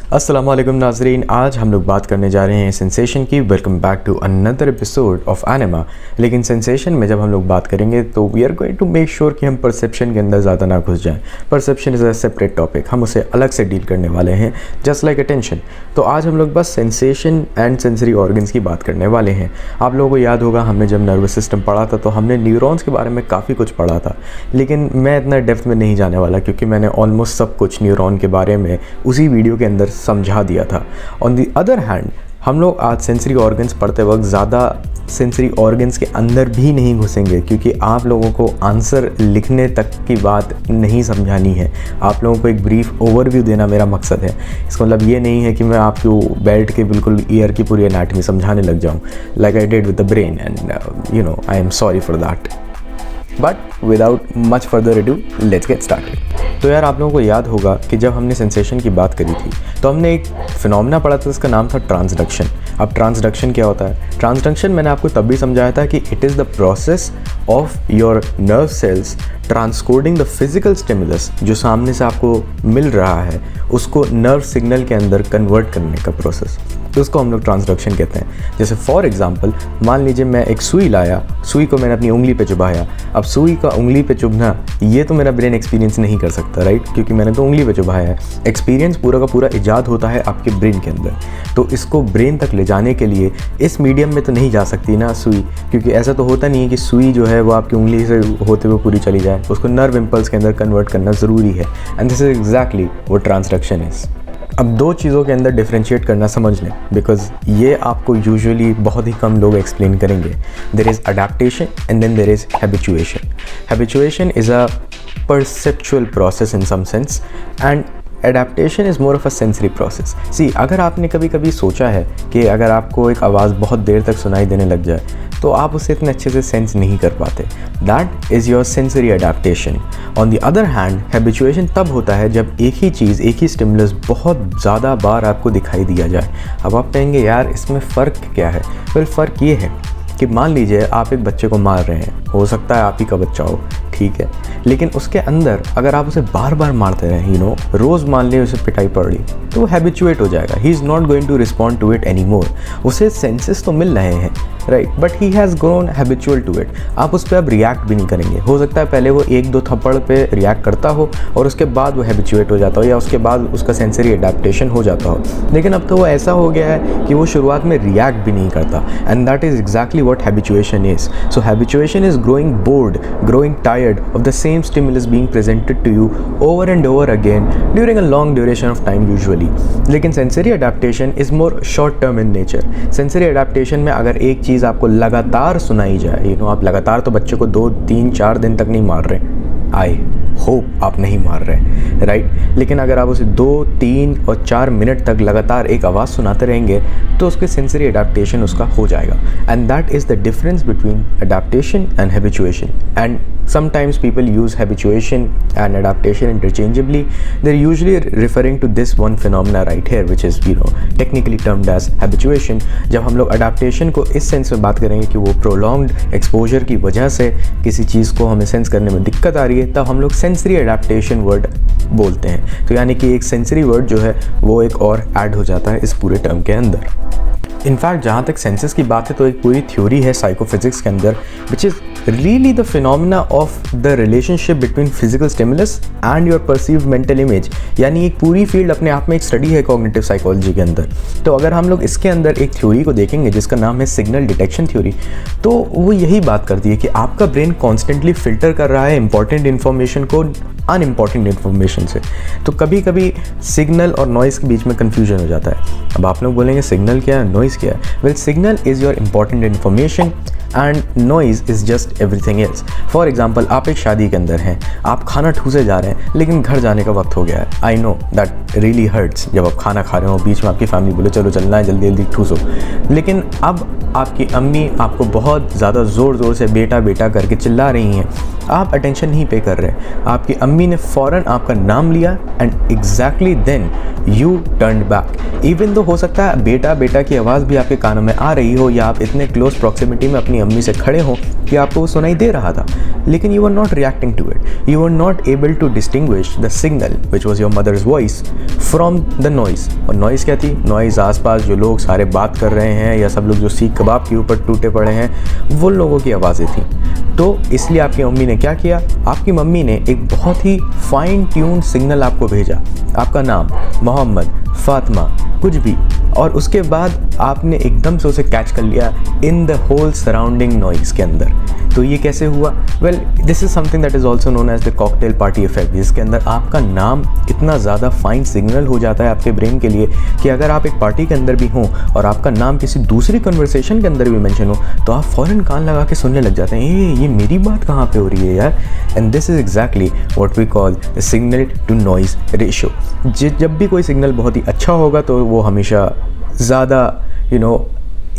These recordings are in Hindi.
अस्सलाम वालेकुम नाज़रीन, आज हम लोग बात करने जा रहे हैं सेंसेशन की। Welcome back to another episode of Anima. लेकिन सेंसेशन में जब हम लोग बात करेंगे तो we are going to make sure कि हम परसेप्शन के अंदर ज़्यादा ना घुस जाएं। Perception is a separate topic, हम उसे अलग से डील करने वाले हैं, जस्ट लाइक अटेंशन। तो आज हम लोग बस सेंसेशन एंड सेंसरी ऑर्गन्स की बात करने वाले हैं। आप लोगों को याद होगा, हमने जब नर्वस सिस्टम पढ़ा था तो हमने न्यूरॉन्स के बारे में काफ़ी कुछ पढ़ा था, लेकिन मैं इतना डेप्थ में नहीं जाने वाला क्योंकि मैंने ऑलमोस्ट सब कुछ न्यूरॉन के बारे में उसी वीडियो के अंदर समझा दिया था। ऑन दी अदर हैंड, हम लोग आज सेंसरी ऑर्गन्स पढ़ते वक्त ज़्यादा सेंसरी ऑर्गन्स के अंदर भी नहीं घुसेंगे क्योंकि आप लोगों को आंसर लिखने तक की बात नहीं समझानी है। आप लोगों को एक ब्रीफ ओवरव्यू देना मेरा मकसद है। इसका मतलब ये नहीं है कि मैं आपको बैठ के बिल्कुल ईयर की पूरी एनाटमी समझाने लग जाऊँ, like I did with the brain, and I am sorry for that. But without much further ado, let's get started. तो यार, आप लोगों को याद होगा कि जब हमने सेंसेशन की बात करी थी तो हमने एक फिनोमेना पढ़ा था, उसका नाम था ट्रांसडक्शन। अब ट्रांसडक्शन क्या होता है? ट्रांसडक्शन मैंने आपको तब भी समझाया था कि it is the process of your nerve cells transcoding the physical stimulus जो सामने से आपको मिल रहा है, उसको नर्व सिग्नल के अंदर कन्वर्ट करने का प्रोसेस, तो उसको हम लोग ट्रांसडक्शन कहते हैं। जैसे फॉर एग्जांपल, मान लीजिए मैं एक सुई लाया, सुई को मैंने अपनी उंगली पे चुभाया। अब सुई का उंगली पे चुभना, ये तो मेरा ब्रेन एक्सपीरियंस नहीं कर सकता, राइट? क्योंकि मैंने तो उंगली पे चुभाया है। एक्सपीरियंस पूरा का पूरा इजाद होता है आपके ब्रेन के अंदर। तो इसको ब्रेन तक ले जाने के लिए इस मीडियम में तो नहीं जा सकती ना सुई, क्योंकि ऐसा तो होता नहीं है कि सुई जो है वो आपकी उंगली से होते हुए पूरी चली जाए। उसको नर्व इम्पल्स के अंदर कन्वर्ट करना ज़रूरी है, and this is exactly what transduction is. अब दो चीज़ों के अंदर डिफ्रेंशिएट करना समझ लें, बिकॉज ये आपको यूजुअली बहुत ही कम लोग एक्सप्लेन करेंगे। There is adaptation and then there is habituation. Habituation is a perceptual process in some sense, and adaptation is more of a sensory process. See, अगर आपने कभी कभी सोचा है कि अगर आपको एक आवाज़ बहुत देर तक सुनाई देने लग जाए तो आप उसे इतने अच्छे से सेंस नहीं कर पाते, that is your sensory adaptation. On the other hand, habituation तब होता है जब एक ही चीज़, एक ही स्टिमुलस बहुत ज़्यादा बार आपको दिखाई दिया जाए। अब आप कहेंगे यार इसमें फ़र्क क्या है? वेल, फ़र्क ये है कि मान लीजिए आप एक बच्चे को मार रहे हैं, हो सकता है आप ही का बच्चा हो, ठीक है, लेकिन उसके अंदर अगर आप उसे बार बार मारते रहें, रोज़ मान लीजिए उसे पिटाई पड़ रही, तो वो हैबिचुएट हो जाएगा। He is not going to respond to it any more. उसे सेंसेस तो मिल रहे हैं, right, but he has grown habitual to it. आप उस पर अब रिएक्ट भी नहीं करेंगे। हो सकता है पहले वो एक दो थप्पड़ पे रिएक्ट करता हो और उसके बाद वो हैबिचुएट हो जाता हो, या उसके बाद उसका सेंसरी एडेप्टेशन हो जाता हो, लेकिन अब तो वो ऐसा हो गया है कि वो शुरुआत में रिएक्ट भी नहीं करता, and that is exactly what habituation is. So habituation is growing bored, growing tired of the same stimulus being presented to you over and over again during a long duration of time usually. लेकिन sensory adaptation is more short term in nature. Sensory adaptation में अगर एक चीज़ आपको लगातार सुनाई जाए, आप लगातार तो बच्चे को 2, 3, 4 दिन तक नहीं मार रहे, आई होप आप नहीं मार रहे, राइट, लेकिन अगर आप उसे 2, 3 और 4 मिनट तक लगातार एक आवाज़ सुनाते रहेंगे तो उसके सेंसरी अडेप्टेशन उसका हो जाएगा, and that is the difference between adaptation and habituation. And sometimes people use habituation and adaptation interchangeably. They're usually referring to this one phenomena right here, which is technically termed as habituation. जब हम लोग adaptation को इस सेंस में बात करेंगे कि वो prolonged exposure की वजह से किसी चीज़ को हमें सेंस करने में दिक्कत आ रही है, तब हम लोग sensory adaptation वर्ड बोलते हैं। तो यानी कि एक सेंसरी वर्ड जो है वो एक और ऐड हो जाता है इस पूरे टर्म के अंदर। इनफैक्ट जहाँ तक सेंसेस की बात है तो एक पूरी थ्योरी है साइकोफिजिक्स के अंदर, which is really the phenomena of the relationship between physical stimulus and your perceived mental image. यानी एक पूरी फील्ड अपने आप में एक स्टडी है कॉग्निटिव साइकोलॉजी के अंदर। तो अगर हम लोग इसके अंदर एक थ्योरी को देखेंगे जिसका नाम है सिग्नल डिटेक्शन थ्योरी, तो वो यही बात करती है कि आपका ब्रेन कॉन्स्टेंटली फिल्टर कर रहा है इंपॉर्टेंट इन्फॉर्मेशन को अनइम्पॉर्टेंट इन्फॉर्मेशन से। तो कभी कभी सिग्नल और नॉइज़ के बीच में कन्फ्यूजन हो जाता है। अब आप लोग बोलेंगे सिग्नल क्या है, नॉइज़ क्या है? Well, signal is your important information and noise is just everything else. For example, आप एक शादी के अंदर हैं, आप खाना ठूसे जा रहे हैं, लेकिन घर जाने का वक्त हो गया है। I know that really hurts जब आप खाना खा रहे हो, बीच में आपकी फैमिली बोले चलो चलना है, जल्दी जल्दी ठूसो, लेकिन अब आपकी अम्मी आपको बहुत ज़्यादा ज़ोर ज़ोर से बेटा बेटा करके चिल्ला रही हैं, आप अटेंशन नहीं पे कर रहे। आपकी अम्मी ने फ़ौरन आपका नाम लिया and exactly then you turn back. Even तो हो सकता है बेटा बेटा की आवाज़ भी आपके कानों में आ रही हो, या आप इतने क्लोज प्रॉक्सिमिटी में अपनी अम्मी से खड़े हों कि आपको वो सुनाई दे रहा था, लेकिन you are not reacting to it, you are not able to distinguish the signal which was your mother's voice from the noise. और नॉइज़ क्या थी? नॉइज़ आसपास जो लोग सारे बात कर रहे हैं या सब लोग जो सीख कबाब के ऊपर टूटे पड़े हैं, वो लोगों की आवाज़ें थी। तो इसलिए आपकी मम्मी ने क्या किया? आपकी मम्मी ने एक बहुत ही फाइन ट्यून सिग्नल आपको भेजा, आपका नाम मोहम्मद, फातिमा, कुछ भी, और उसके बाद आपने एकदम से उसे कैच कर लिया in the whole surrounding noise के अंदर। तो ये कैसे हुआ? Well, this is something that is also known as the cocktail party effect, जिसके अंदर आपका नाम इतना ज़्यादा फाइन सिग्नल हो जाता है आपके ब्रेन के लिए कि अगर आप एक पार्टी के अंदर भी हों और आपका नाम किसी दूसरी कन्वर्सेशन के अंदर भी मेंशन हो, तो आप फ़ौरन कान लगा के सुनने लग जाते हैं, ये मेरी बात कहाँ पे हो रही है यार। And this is exactly what we call the signal to noise ratio. जब भी कोई सिग्नल बहुत ही अच्छा होगा तो वो हमेशा ज़्यादा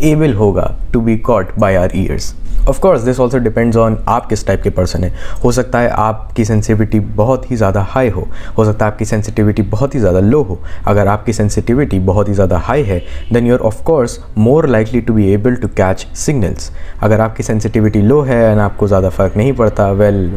एबल होगा to be caught by our ears. Of course this also depends on आप किस टाइप के पर्सन है। हो सकता है आपकी सेंसिटिविटी बहुत ही ज़्यादा हाई हो सकता है आपकी सेंसिटिविटी बहुत ही ज़्यादा लो हो। अगर आपकी सेंसिटिविटी बहुत ही ज़्यादा हाई है then you are of course more likely to be able to catch signals. अगर आपकी सेंसिटिविटी लो है एंड आपको ज़्यादा फ़र्क नहीं पड़ता, वेल,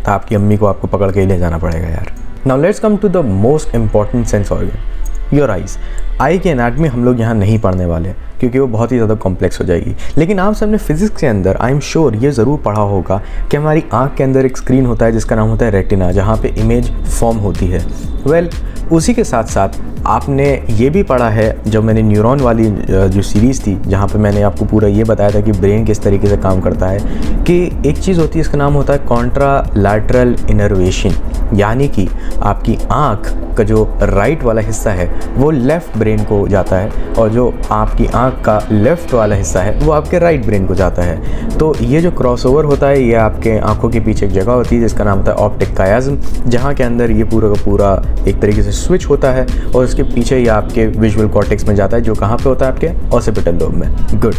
तो आपकी अम्मी को आपको पकड़ के ले जाना पड़ेगा यार। Now let's come to the most important sense organ, your eyes. Eye की एनाटमी हम लोग यहाँ नहीं पढ़ने वाले क्योंकि वो बहुत ही ज़्यादा कॉम्प्लेक्स हो जाएगी, लेकिन आप सबने फिजिक्स के अंदर आई एम श्योर ये ज़रूर पढ़ा होगा कि हमारी आँख के अंदर एक स्क्रीन होता है जिसका नाम होता है रेटिना, जहाँ पे इमेज फॉर्म होती है। वेल, उसी के साथ साथ आपने ये भी पढ़ा है, जब मैंने न्यूरॉन वाली जो सीरीज़ थी जहाँ पे मैंने आपको पूरा ये बताया था कि ब्रेन किस तरीके से काम करता है, कि एक चीज़ होती है इसका नाम होता है कॉन्ट्रालैटरल इनर्वेशन, यानी कि आपकी आँख का जो राइट वाला हिस्सा है वो लेफ़्ट ब्रेन को जाता है और जो आपकी आँख का लेफ़्ट वाला हिस्सा है वो आपके राइट ब्रेन को जाता है। तो ये जो क्रॉसओवर होता है ये आपके आँखों के पीछे एक जगह होती है जिसका नाम होता है ऑप्टिक कायाज्म, जहाँ के अंदर ये पूरा का पूरा एक तरीके से स्विच होता है और उसके पीछे ये आपके विजुअल कॉर्टेक्स में जाता है, जो कहाँ पे होता है? आपके ऑसिपिटल लोब में। Good.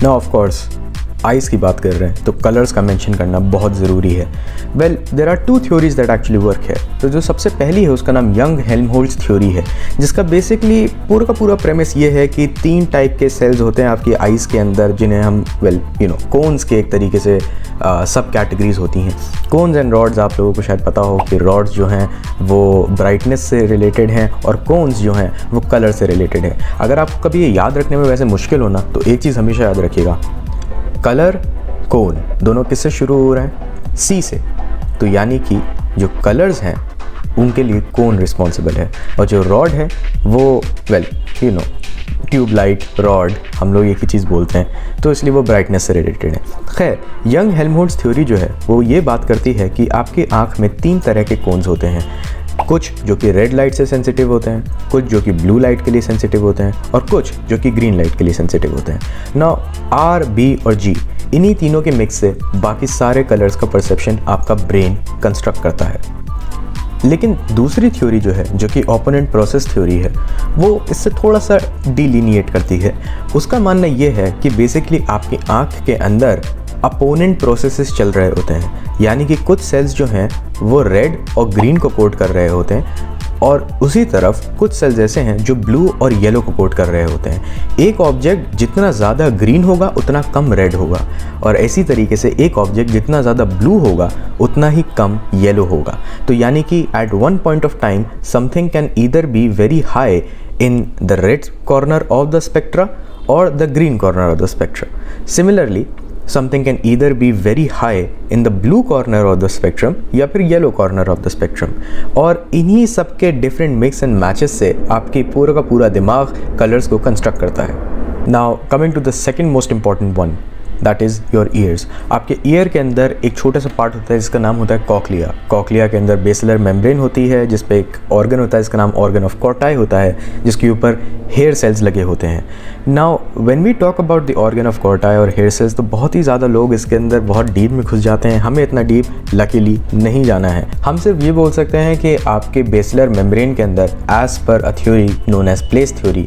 Now of course eyes की बात कर रहे हैं तो कलर्स का मेंशन करना बहुत ज़रूरी है। Well, there are two theories that actually work है। तो जो सबसे पहली है उसका नाम यंग हेल्महोल्ट्ज़ थ्योरी है, जिसका बेसिकली पूरा का पूरा प्रेमिस ये है कि 3 टाइप के सेल्स होते हैं आपकी आइज़ के अंदर, जिन्हें हम कोन्स के एक तरीके से सब कैटेगरीज होती हैं। कोन्स एंड रॉड्स, आप लोगों को शायद पता हो कि रॉड्स जो हैं वो ब्राइटनेस से रिलेटेड हैं और कोन्स जो हैं वो कलर से रिलेटेड है। अगर आपको कभी ये याद रखने में वैसे मुश्किल हो ना, तो एक चीज़ हमेशा याद रखिएगा, कलर, कोन दोनों किससे शुरू हो रहे हैं? सी से। तो यानी कि जो कलर्स हैं उनके लिए कोन रिस्पॉन्सिबल है और जो रॉड है वो ट्यूबलाइट, रॉड, हम लोग एक ही चीज़ बोलते हैं, तो इसलिए वो ब्राइटनेस से रिलेटेड है। खैर, यंग हेल्महोल्ट्ज़ थ्योरी जो है वो ये बात करती है कि आपकी आँख में 3 तरह के कोन्स होते हैं, कुछ जो कि रेड लाइट से सेंसिटिव होते हैं, कुछ जो कि ब्लू लाइट के लिए सेंसिटिव होते हैं और कुछ जो कि ग्रीन लाइट के लिए सेंसिटिव होते हैं। नाउ आर, बी और जी, इन्हीं तीनों के मिक्स से बाकी सारे कलर्स का परसेप्शन आपका ब्रेन कंस्ट्रक्ट करता है। लेकिन दूसरी थ्योरी जो है, जो कि ओपोनेंट प्रोसेस थ्योरी है, वो इससे थोड़ा सा डिलीनिएट करती है। उसका मानना ये है कि बेसिकली आपकी आँख के अंदर अपोनेंट प्रोसेसेस चल रहे होते हैं, यानी कि कुछ सेल्स जो हैं वो रेड और ग्रीन को कोड कर रहे होते हैं और उसी तरफ कुछ सेल्स ऐसे हैं जो ब्लू और येलो को कोड कर रहे होते हैं। एक ऑब्जेक्ट जितना ज़्यादा ग्रीन होगा उतना कम रेड होगा और इसी तरीके से एक ऑब्जेक्ट जितना ज़्यादा ब्लू होगा उतना ही कम येलो होगा। तो यानी कि at one point of time something can either be very high in the red corner of the spectra और the green corner of the spectra. Similarly something can either be very high in the blue corner of the spectrum या फिर yellow corner of the spectrum। और इन्हीं सब के different mix and matches से आपकी पूरा का पूरा दिमाग कलर्स को कंस्ट्रक्ट करता है। Now coming to the second most important one, that is your ears. आपके ईयर के अंदर एक छोटा सा पार्ट होता है जिसका नाम होता है कॉकलिया। कॉकलिया के अंदर बेसिलर मेम्ब्रेन होती है जिस पे एक ऑर्गन होता है, इसका नाम ऑर्गन ऑफ कॉर्टाई होता है, जिसके ऊपर हेयर सेल्स लगे होते हैं। Now when we talk about the organ of Corti और हेयर सेल्स, तो बहुत ही ज़्यादा लोग इसके अंदर बहुत डीप में घुस जाते हैं। हमें इतना डीप लकीली नहीं जाना है। हम सिर्फ ये बोल सकते हैं कि आपके बेसिलर मेम्ब्रेन के अंदर as per a theory known as place theory,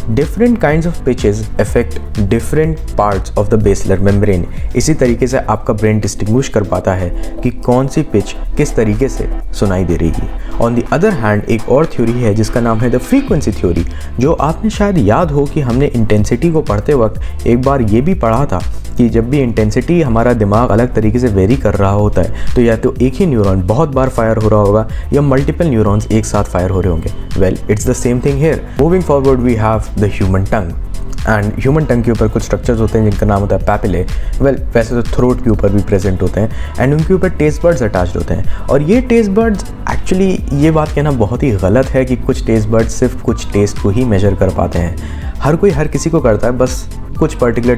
different kinds of pitches affect different parts of the basilar membrane. इसी तरीके से आपका ब्रेन डिस्टिंग्विश कर पाता है कि कौन सी पिच किस तरीके से सुनाई दे रही है। ऑन द अदर हैंड एक और थ्योरी है जिसका नाम है द फ्रीक्वेंसी थ्योरी, जो आपने शायद याद हो कि हमने इंटेंसिटी को पढ़ते वक्त एक बार ये भी पढ़ा था कि जब भी इंटेंसिटी हमारा दिमाग अलग तरीके से वेरी कर रहा होता है तो या तो एक ही न्यूरॉन बहुत बार फायर हो रहा होगा या मल्टीपल न्यूरॉन्स एक साथ फायर हो रहे होंगे। Well, it's the same thing here. Moving forward we have the human tongue, and human tongue के ऊपर कुछ स्ट्रक्चर्स होते हैं जिनका नाम होता है पैपिले। वेल, वैसे तो थ्रोट के ऊपर भी प्रेजेंट होते हैं एंड उनके ऊपर टेस्ट बर्ड्स अटैच्ड होते हैं। और ये टेस्ट बर्ड्स एक्चुअली, ये बात कहना बहुत ही गलत है कि कुछ टेस्ट बर्ड्स सिर्फ कुछ टेस्ट को ही मेजर कर पाते हैं। हर कोई हर किसी को करता है, बस कुछ पर्टिकुलर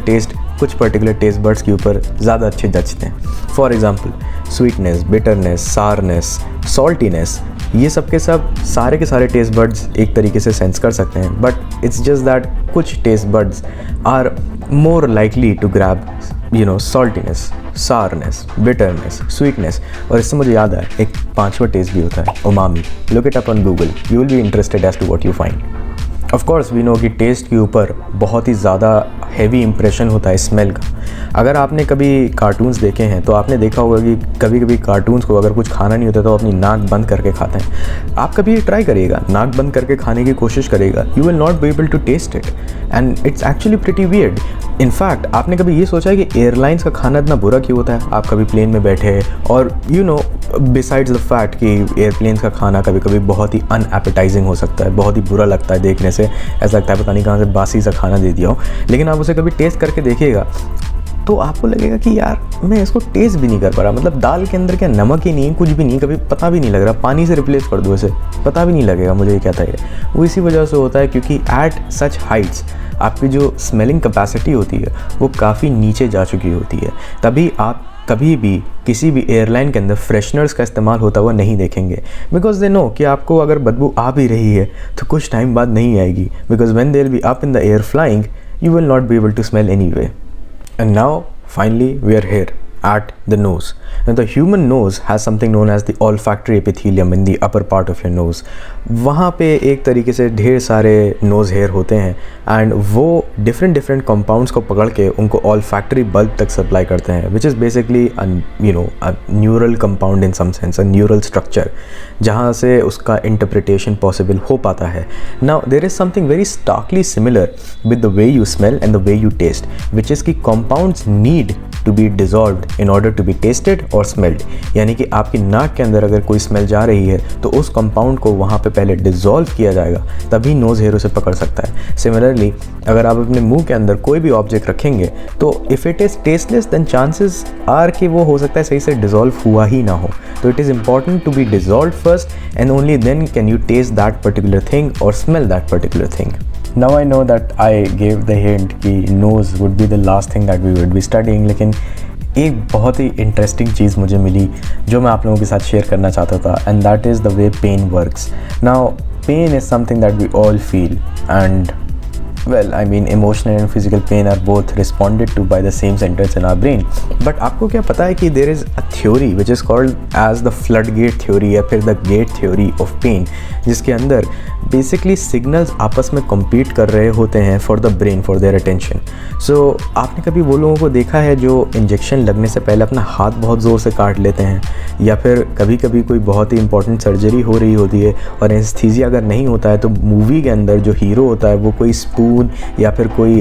टेस्ट बर्ड्स के ऊपर ज़्यादा अच्छे जचते हैं। For example sweetness, bitterness, सारनेस, saltiness, ये सब के सब सारे के सारे टेस्ट बर्ड्स एक तरीके से सेंस कर सकते हैं, बट इट्स जस्ट दैट कुछ taste buds are more likely to grab saltiness, sourness, bitterness, sweetness. और इससे मुझे याद है एक 5वां टेस्ट भी होता है, umami. Look it up on Google, you will be interested as to what you find. Of course we know कि टेस्ट के ऊपर बहुत ही ज़्यादा हैवी इंप्रेशन होता है स्मेल का। अगर आपने कभी कार्टून्स देखे हैं तो आपने देखा होगा कि कभी कभी कार्टून्स को अगर कुछ खाना नहीं होता तो अपनी नाक बंद करके खाते हैं। आप कभी ट्राई करिएगा, नाक बंद करके खाने की कोशिश करिएगा, you will not be able to taste it and it's actually pretty weird. In fact आपने कभी ये सोचा है कि एयरलाइंस का खाना इतना बुरा क्यों होता है? आप कभी प्लेन में बैठे और बिसाइड्स द फैक्ट कि एयरप्लेन्स का खाना कभी कभी बहुत ही अनएपेटाइजिंग हो सकता है, बहुत ही बुरा लगता है देखने से, ऐसा लगता है पता नहीं कहाँ से बासी सा खाना दे दिया हो। लेकिन आप उसे कभी टेस्ट करके देखिएगा तो आपको लगेगा कि यार मैं इसको टेस्ट भी नहीं कर पा रहा। मतलब दाल के अंदर क्या नमक ही नहीं, कुछ भी नहीं, कभी पता भी नहीं लग रहा। पानी से रिप्लेस कर दो इसे, पता भी नहीं लगेगा मुझे ये क्या था। ये वो इसी वजह से होता है क्योंकि एट सच हाइट्स आपकी जो स्मेलिंग कैपेसिटी होती है वो काफ़ी नीचे जा चुकी होती है। तभी आप कभी भी किसी भी एयरलाइन के अंदर फ्रेशनर्स का इस्तेमाल होता हुआ नहीं देखेंगे, बिकॉज दे नो कि आपको अगर बदबू आ भी रही है तो कुछ टाइम बाद नहीं आएगी, because when they will be up in the air flying you will not be able to smell anyway. And now finally we are here at the nose. Now the human nose has something known as the olfactory epithelium in the upper part of your nose. वहाँ पे एक तरीके से ढेर सारे नोज़ हेयर होते हैं एंड वो डिफरेंट कंपाउंड्स को पकड़ के उनको olfactory bulb तक सप्लाई करते हैं, which is basically a neural compound in some sense, a neural structure, जहाँ से उसका interpretation possible हो पाता है। Now there is something very starkly similar with the way you smell and the way you taste, which is कि compounds need to be dissolved in order to be tasted or smelled। यानी कि आपकी नाक के अंदर अगर कोई स्मेल जा रही है तो उस कंपाउंड को वहाँ पे पहले डिसॉल्व किया जाएगा, तभी नोज़ हेयर उसे पकड़ सकता है। सिमिलरली अगर आप अपने मुंह के अंदर कोई भी ऑब्जेक्ट रखेंगे तो if it is tasteless then chances are कि वो हो सकता है सही से डिसॉल्व हुआ ही ना हो। तो it is important to be dissolve first and only then can you taste that particular thing और smell that particular thing. Now I know that I gave the hint कि nose would be the last thing that we would be studying, लेकिन एक बहुत ही इंटरेस्टिंग चीज़ मुझे मिली जो मैं आप लोगों के साथ शेयर करना चाहता था, and that is the way pain works. Now pain is something that we all feel, and well, I mean emotional and physical pain are both responded to by the same centers in our brain. But आपको क्या पता है कि there is a theory which is called as the floodgate theory या फिर the gate theory of pain, जिसके अंदर बेसिकली सिग्नल्स आपस में कम्पीट कर रहे होते हैं for the brain, for their attention. So आपने कभी वो लोगों को देखा है जो इंजेक्शन लगने से पहले अपना हाथ बहुत ज़ोर से काट लेते हैं, या फिर कभी कभी कोई बहुत ही इंपॉर्टेंट सर्जरी हो रही होती है और एनेस्थीसिया अगर नहीं होता है तो मूवी के अंदर जो हीरो होता है वो कोई स्पून या फिर कोई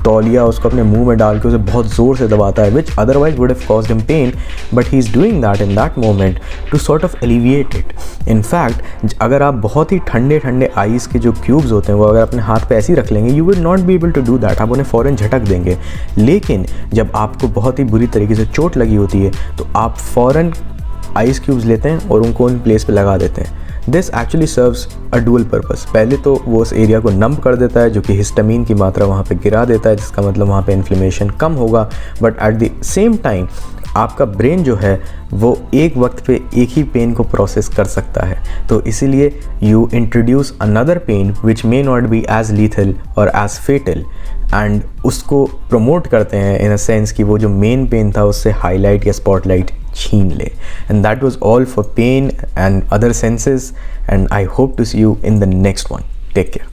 तौलिया उसको अपने मुंह में डाल के उसे बहुत ज़ोर से दबाता है, which otherwise would have caused him pain, but he is doing that in that moment to sort of alleviate it. In fact अगर आप बहुत ही ठंडे ठंडे आइस के जो क्यूब्स होते हैं वो अगर अपने हाथ पे ऐसे ही रख लेंगे, you will not be able to do that, आप उन्हें फ़ौरन झटक देंगे। लेकिन जब आपको बहुत ही बुरी तरीके से चोट लगी होती है तो आप फ़ौरन आइस क्यूब्स लेते हैं और उनको उन प्लेस पे लगा देते हैं। This actually serves a dual purpose. पहले तो वो उस एरिया को नम कर देता है जो कि हिस्टामिन की मात्रा वहाँ पे गिरा देता है, जिसका मतलब वहाँ पे इन्फ्लेमेशन कम होगा, but at the same time आपका ब्रेन जो है वो एक वक्त पे एक ही पेन को प्रोसेस कर सकता है। तो इसीलिए you introduce another pain which may not be as lethal और एज फेटल, एंड उसको प्रमोट करते हैं इन अ सेंस कि वो जो मेन पेन था उससे हाईलाइट या स्पॉटलाइट छीन ले। And that was all for pain and other senses, and I hope to see you in the next one. Take care.